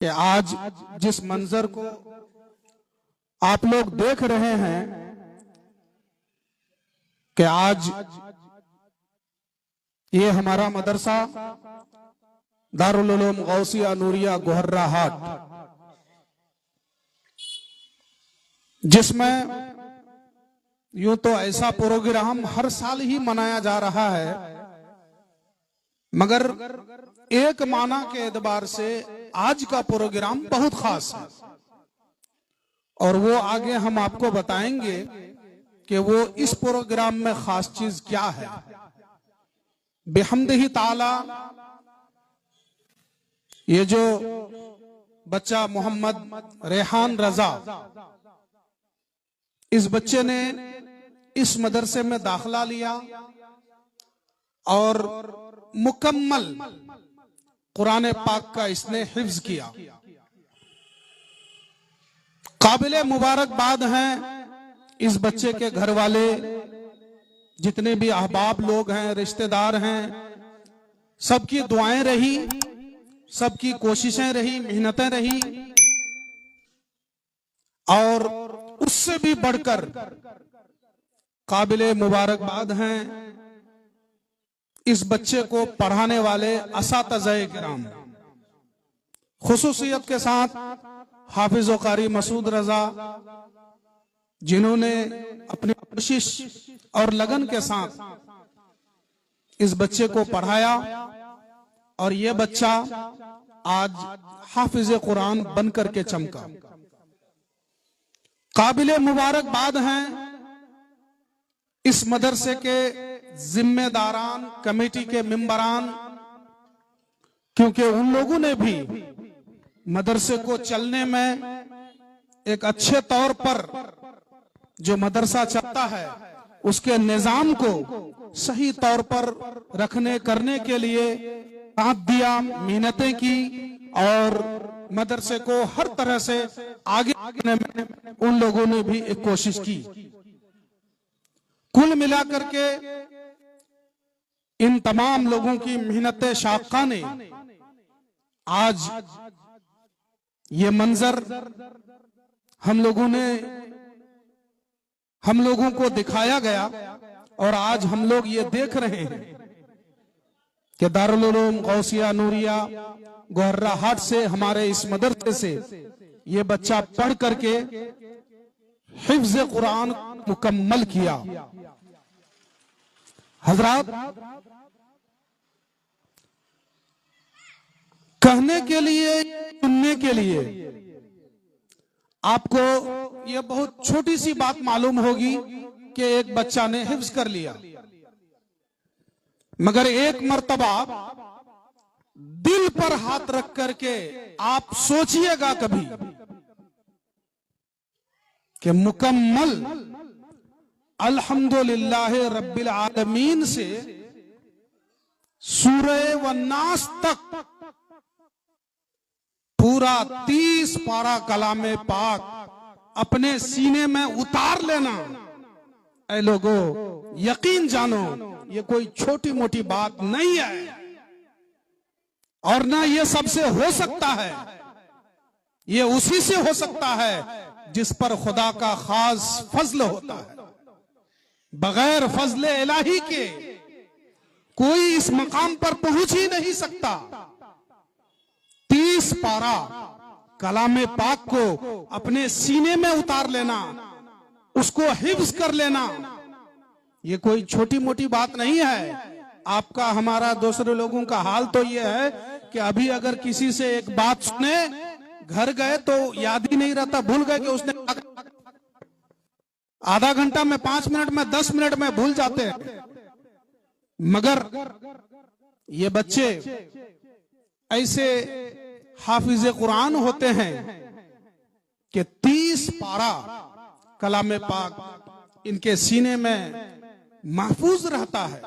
कि आज जिस मंजर को आप लोग देख रहे हैं कि आज ये हमारा मदरसा दारुल उलूम गौसिया नूरिया गोहर्रा हाट, जिसमें यूं तो ऐसा प्रोग्राम हर साल ही मनाया जा रहा है, मगर एक माना के एतबार से आज का प्रोग्राम बहुत खास है और वो आगे हम आपको बताएंगे कि वो इस प्रोग्राम में खास चीज क्या है। बेहम्दिही ताला ये जो बच्चा मोहम्मद रेहान रजा, इस बच्चे ने इस मदरसे में दाखिला लिया और मुकम्मल कुरान पाक का इसने हिफ्ज किया। काबिले मुबारकबाद हैं इस बच्चे के घर वाले, जितने भी अहबाब लोग हैं, रिश्तेदार हैं, सबकी दुआएं रही, सबकी कोशिशें रही, मेहनतें रही और उससे भी बढ़कर काबिले मुबारकबाद हैं इस बच्चे को पढ़ाने वाले असातिज़ाए किराम, खुसूसियत के साथ हाफिज व कारी मसूद रजा, जिन्होंने अपनी कोशिश और लगन के साथ इस बच्चे को पढ़ाया और ये बच्चा आज हाफिज कुरान बनकर के चमका। काबिले मुबारकबाद हैं इस मदरसे के जिम्मेदारान, कमेटी के मेंबरान, क्योंकि उन लोगों ने भी मदरसे को चलने में एक अच्छे तौर पर जो मदरसा चलता है उसके निजाम को सही तौर पर रखने करने के लिए साथ दिया, मेहनतें की और मदरसे को हर तरह से आगे बढ़ने में उन लोगों ने भी एक कोशिश की। कुल मिलाकर के इन तमाम लोगों की मेहनत शाक़ा ने आज ये मंजर हम लोगों को दिखाया गया और आज हम लोग ये देख रहे हैं कि दारुल उलूम गौसिया नूरिया गोहर्रा हाट से हमारे इस मदरसे से ये बच्चा पढ़ करके हिफ्ज़ कुरान मुकम्मल किया। हजरात, कहने के लिए, सुनने के लिए आपको यह बहुत छोटी सी बात मालूम होगी कि एक बच्चा ने हिफ्ज कर लिया, मगर एक मर्तबा दिल पर हाथ रख करके आप सोचिएगा कभी कि मुकम्मल अल्हम्दुलिल्लाह रब्बिल आलमीन से सूरह वन्नास तक पूरा 30 पारा कलामे पाक अपने सीने में उतार लेना, ऐ लोगों यकीन जानो ये कोई छोटी मोटी बात नहीं है और ना ये सबसे हो सकता है। ये उसी से हो सकता है जिस पर खुदा का खास फजल होता है। बगैर फजले इलाही के कोई इस मकाम पर पहुंच ही नहीं सकता। 30 पारा कलामे पाक को अपने सीने में उतार लेना, उसको हिफ्ज कर लेना, ये कोई छोटी मोटी बात नहीं है। आपका, हमारा, दूसरे लोगों का हाल तो ये है कि अभी अगर किसी से एक बात सुने, घर गए तो याद ही नहीं रहता, भूल गए कि उसने आधा घंटा में, 5 मिनट में, 10 मिनट में भूल जाते हैं। मगर ये बच्चे ऐसे हाफिज कुरान होते हैं कि 30 पारा कलामे पाक इनके सीने में महफूज रहता है।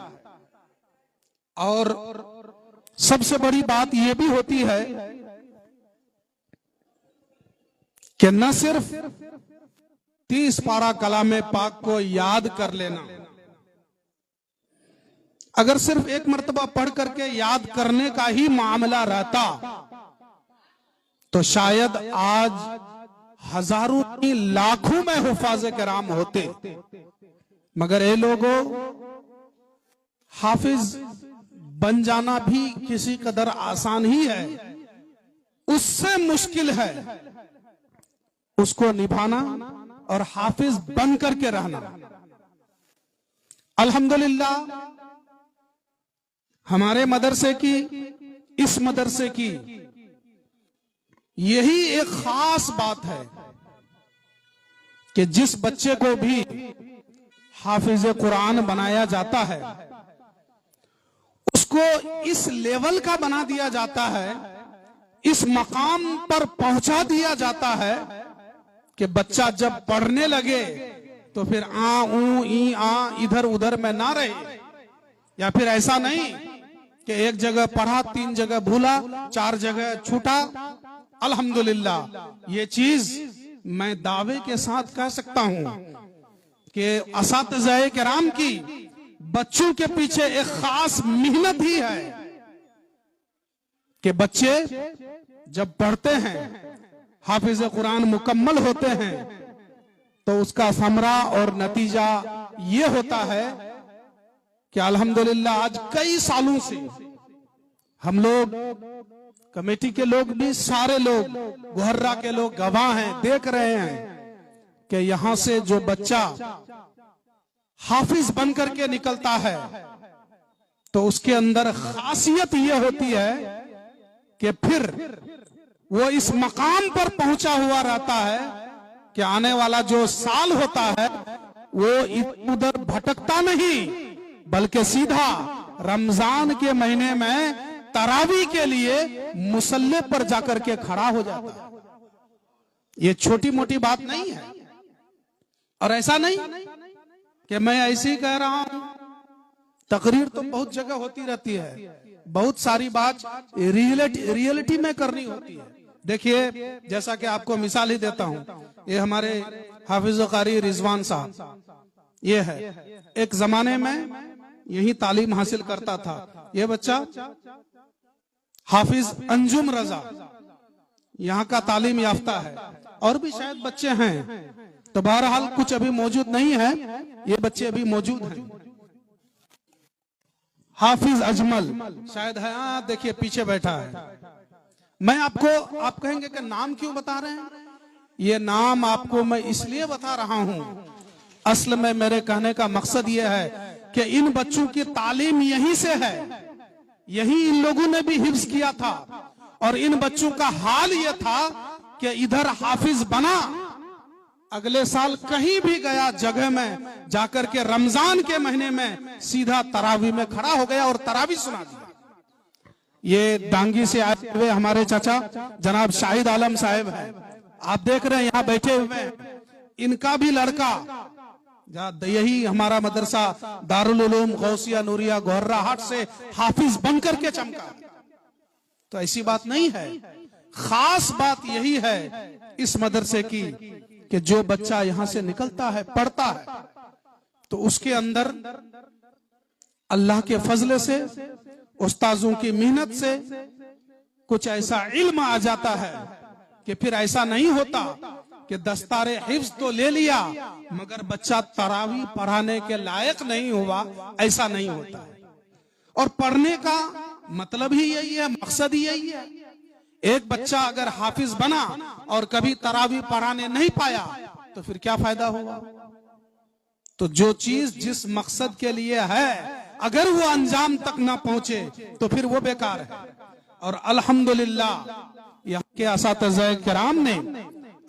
और सबसे बड़ी बात यह भी होती है कि न सिर्फ 30 पारा कलामे पाक को याद कर लेना, अगर सिर्फ एक मर्तबा पढ़ करके याद करने का ही मामला रहता तो शायद आज हजारों नहीं लाखों में हुफाज़े किराम होते, मगर ये लोगों हाफिज बन जाना भी किसी कदर आसान ही है, उससे मुश्किल है उसको निभाना और हाफिज बन करके रहना। अल्हम्दुलिल्लाह हमारे मदरसे की, इस मदरसे की यही एक खास बात है कि जिस बच्चे को भी हाफिज कुरान बनाया जाता है उसको इस लेवल का बना दिया जाता है, इस मकाम पर पहुंचा दिया जाता है कि बच्चा जब पढ़ने लगे तो फिर आ ऊ ई आ इधर उधर में ना रहे, या फिर ऐसा नहीं कि एक जगह पढ़ा 3 जगह भूला 4 जगह छूटा। अल्हम्दुलिल्लाह ये चीज मैं दावे के साथ कह सकता हूं कि असातिज़ाए किराम की बच्चों के पीछे एक खास मेहनत ही है कि बच्चे जब पढ़ते हैं, हाफिज कुरान मुकम्मल होते हैं, तो उसका समरा और नतीजा ये होता है कि अल्हम्दुलिल्लाह आज कई सालों से हम लोग, कमेटी के लोग भी, सारे लोग, गोहर्रा के लोग गवाह हैं, देख रहे हैं कि यहां से जो बच्चा हाफिज बन करके निकलता है तो उसके अंदर खासियत ये होती है कि फिर वो इस मकाम पर पहुंचा हुआ रहता है कि आने वाला जो साल होता है वो इधर उधर भटकता नहीं, बल्कि सीधा रमजान के महीने में तरावी के लिए मुसल्ले पर जाकर के खड़ा हो जाता है। ये छोटी मोटी बात नहीं है। और ऐसा नहीं कि मैं ऐसे ही कह रहा हूं, तकरीर तो बहुत जगह होती रहती है, बहुत सारी बात रियलिटी में करनी होती है। देखिए, जैसा कि आपको मिसाल ही देता हूं, ये हमारे हाफिज कारी रिजवान साहब, ये है, एक जमाने में यही तालीम हासिल करता था। ये बच्चा हाफिज अंजुम रजा यहाँ का तालीम याफ्ता है, और भी शायद बच्चे हैं, तो बहरहाल कुछ अभी मौजूद नहीं है, ये बच्चे अभी मौजूद हैं। हाफिज अजमल शायद है, देखिए पीछे बैठा है। मैं आपको, आप कहेंगे कि नाम क्यों बता रहे हैं? ये नाम आपको मैं इसलिए बता रहा हूं, असल में मेरे कहने का मकसद ये है कि इन बच्चों की तालीम यहीं से है, यही इन लोगों ने भी हिफ्ज किया था, और इन बच्चों का हाल ये था कि इधर हाफिज बना, अगले साल कहीं भी गया जगह में जाकर के रमजान के महीने में सीधा तरावी में खड़ा हो गया और तरावी सुना दिया। ये डांगी से आए हुए हमारे चाचा जनाब शाहिद आलम साहब हैं, आप देख रहे हैं यहाँ बैठे हुए, इनका भी लड़का यही हमारा मदरसा दारुल उलूम गौसिया नूरिया गोहर्रा हाट से हाफिज बनकर के चमका। तो ऐसी बात नहीं है, खास बात यही है इस मदरसे की कि जो बच्चा यहां से निकलता है, पढ़ता है, तो उसके अंदर अल्लाह के फजले से, उस्ताजों की मेहनत से कुछ ऐसा इल्म आ जाता है कि फिर ऐसा नहीं होता कि दस्तारे हिफ्ज तो ले लिया मगर बच्चा तरावी पढ़ाने के लायक नहीं हुआ, ऐसा नहीं होता है। और पढ़ने का मतलब ही यही है, मकसद ही यही है। एक बच्चा अगर हाफिज बना और कभी तरावी पढ़ाने नहीं पाया तो फिर क्या फायदा होगा? तो जो चीज जिस मकसद के लिए है अगर वो अंजाम तक ना पहुंचे तो फिर वो बेकार है। और अल्हम्दुलिल्लाह यहाँ के असातिज़ाए किराम ने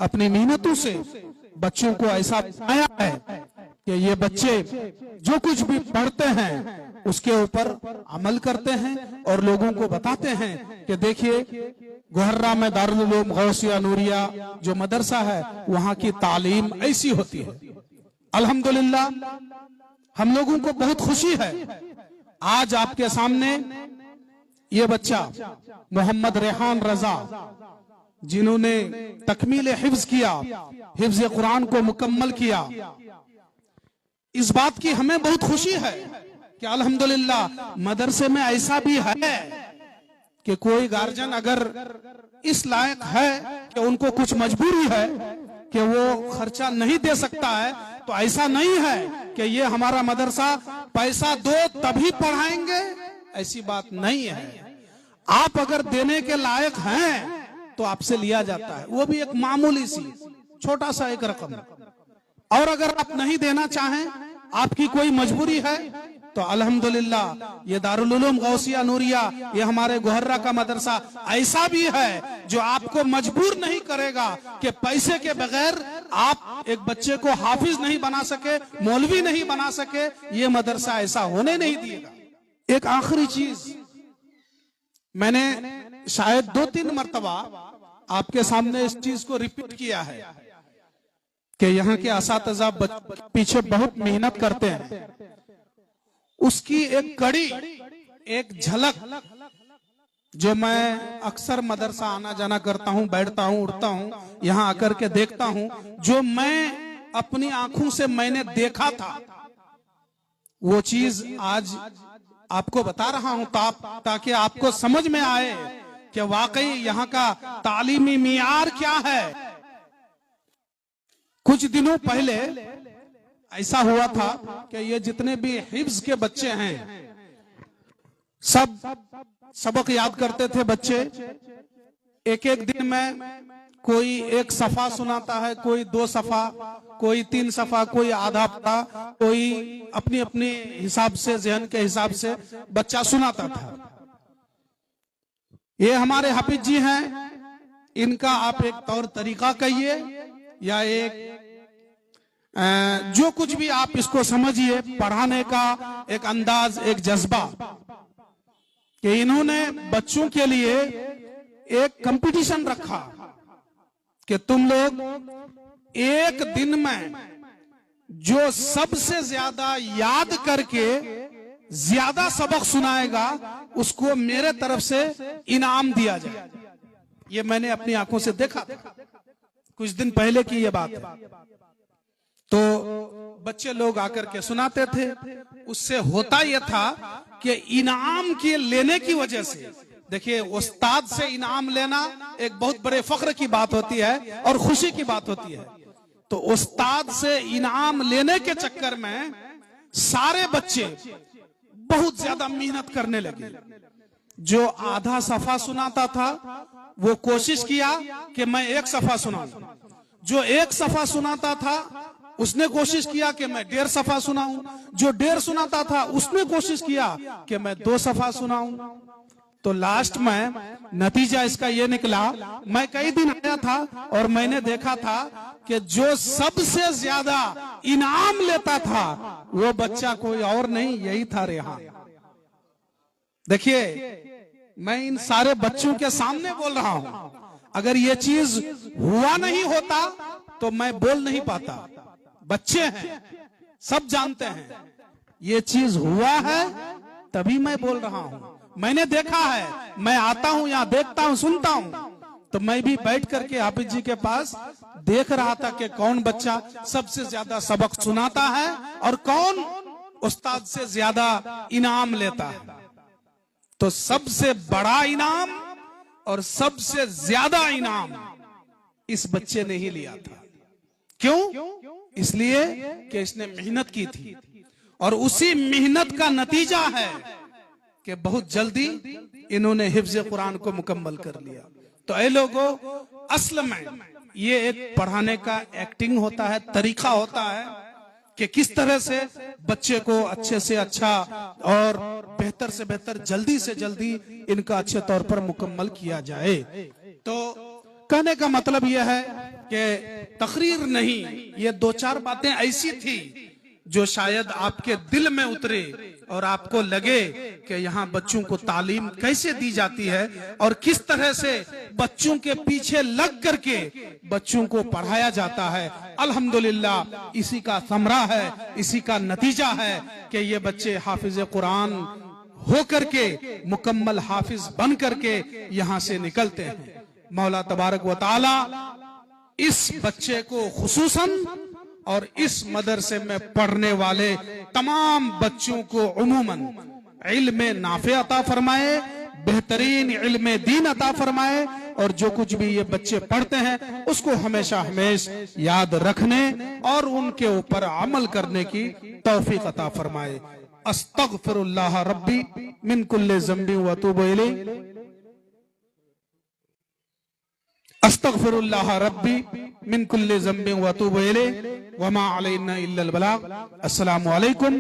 अपनी मेहनतों से बच्चों को ऐसा बनाया है कि ये बच्चे जो कुछ भी पढ़ते हैं उसके ऊपर अमल करते हैं और लोगों को बताते हैं कि देखिए गोहर्रा में दारुल उलूम गौसिया नूरिया जो मदरसा है वहां की तालीम ऐसी होती है। अल्हम्दुलिल्लाह हम लोगों को बहुत खुशी है आज आपके सामने ये बच्चा मोहम्मद रेहान रजा जिन्होंने तकमील हिफ्ज किया, हिफ्ज कुरान को मुकम्मल किया, इस बात की हमें बहुत खुशी है कि अल्हम्दुलिल्लाह मदरसे में ऐसा भी है कि कोई गार्जियन अगर इस लायक है कि उनको कुछ मजबूरी है कि वो खर्चा नहीं दे सकता है, तो ऐसा नहीं है कि ये हमारा मदरसा पैसा दो तभी पढ़ाएंगे, ऐसी बात नहीं है। आप अगर देने के लायक हैं तो आपसे लिया जाता है, वो भी एक मामूली सी छोटा सा एक रकम। और अगर आप नहीं देना चाहें, आपकी कोई मजबूरी है, तो अल्हम्दुलिल्लाह ये दारुल उलूम गौसिया नूरिया, ये हमारे गोहर्रा का मदरसा ऐसा भी है जो आपको मजबूर नहीं करेगा कि पैसे के बगैर आप एक बच्चे को हाफिज नहीं बना सके, मौलवी नहीं बना सके। ये मदरसा ऐसा होने नहीं दिएगा। एक आखिरी चीज, मैंने शायद 2-3 मरतबा आपके सामने इस चीज को रिपीट किया है कि यहाँ के असातिज़ा पीछे बहुत मेहनत करते हैं। उसकी एक कड़ी, एक झलक जो मैं अक्सर मदरसा आना जाना करता हूँ, बैठता हूँ, उठता हूँ, यहाँ आकर के देखता हूँ, जो मैं अपनी आंखों से मैंने देखा था, वो चीज आज आपको बता रहा हूँ ताकि आपको समझ में आए कि वाकई यहाँ का तालीमी मियार क्या है। कुछ दिनों पहले ऐसा हुआ था कि ये जितने भी हिफ्ज के बच्चे हैं, सब सबक याद करते थे बच्चे। एक एक दिन में कोई 1 सफा सुनाता है, कोई 2 सफा, कोई 3 सफा, कोई आधा पढ़ा, कोई अपनी अपनी हिसाब से, ज़हन के हिसाब से बच्चा सुनाता था। ये हमारे हाफिज जी हैं, इनका आप एक तौर तरीका कहिए या एक जो कुछ भी आप इसको समझिए, पढ़ाने का एक अंदाज, एक जज्बा, कि इन्होंने बच्चों के लिए एक कंपटीशन रखा कि तुम लोग एक दिन में जो सबसे ज्यादा याद करके ज्यादा सबक सुनाएगा उसको मेरे तरफ से इनाम दिया जाए। ये मैंने अपनी आंखों से देखा था, कुछ दिन पहले की ये बात है। तो बच्चे लोग आकर के सुनाते थे। उससे होता यह था कि इनाम के लेने की वजह से, देखिए उस्ताद से इनाम लेना एक बहुत बड़े फख्र की बात होती है और खुशी की बात होती है। तो उस्ताद से इनाम लेने के चक्कर में सारे बच्चे बहुत ज्यादा मेहनत करने लगे। जो आधा सफा सुनाता था वो कोशिश किया कि मैं 1 सफा सुनाऊं, जो 1 सफा सुनाता था उसने कोशिश किया कि मैं 1.5 सफा सुनाऊं, जो 1.5 सुनाता था उसने कोशिश किया कि मैं 2 सफा सुनाऊं। तो लास्ट में नतीजा इसका ये निकला, मैं कई दिन आया था और मैंने देखा था कि जो सबसे ज्यादा इनाम लेता था वो बच्चा कोई और नहीं, यही था रेहान। देखिए मैं इन सारे बच्चों के सामने बोल रहा हूं, अगर ये चीज हुआ नहीं होता तो मैं बोल नहीं पाता। बच्चे हैं, सब जानते हैं, ये चीज हुआ है तभी मैं बोल रहा हूं। मैंने देखा है, मैं आता हूं यहाँ, देखता हूं, सुनता हूं, तो मैं भी बैठ करके हाफिज जी के पास देख रहा था कि कौन बच्चा सबसे ज्यादा सबक सुनाता है और कौन उस्ताद से ज्यादा इनाम लेता है। तो सबसे बड़ा इनाम और सबसे ज्यादा इनाम इस बच्चे ने ही लिया था। क्यों? इसलिए कि इसने मेहनत की थी और उसी मेहनत का नतीजा है कि बहुत जल्दी इन्होंने हिफ्ज़ कुरान को मुकम्मल कर लिया। तो ऐ लोगों, असल में ये एक पढ़ाने का एक्टिंग होता है, तरीका होता है कि किस तरह से बच्चे को अच्छे से अच्छा और बेहतर से बेहतर, जल्दी से जल्दी इनका अच्छे तौर पर मुकम्मल किया जाए। तो कहने का मतलब यह है कि तकरीर नहीं, ये 2-4 बातें ऐसी थी जो शायद आपके दिल में उतरे और आपको लगे कि यहाँ बच्चों को तालीम कैसे दी जाती है और किस तरह से बच्चों के पीछे लग करके बच्चों को पढ़ाया जाता है। अल्हम्दुलिल्लाह इसी का समरा है, इसी का नतीजा है कि ये बच्चे हाफिज कुरान हो करके, मुकम्मल हाफिज बन करके यहाँ से निकलते हैं। मौला तबारक व तआला इस बच्चे को खुसूसन और इस मदरसे में पढ़ने वाले तमाम बच्चों को उमूमन इल्म नाफे अता फरमाए, बेहतरीन इल्म दीन अता फरमाए, और जो कुछ भी ये बच्चे पढ़ते हैं उसको हमेशा हमेशा याद रखने और उनके ऊपर अमल करने की तौफीक अता फरमाए। अस्तगफिरुल्लाह रब्बी मिन कुल्ले ज़ंबी व अतूबु इलैह। अस्तगफिरुल्लाह रब्बी मिन कुल्ले ज़ंबी व अतूबु इलैह। वमा अलैना इल्लल बलाग। अस्सलामु अलैकुम।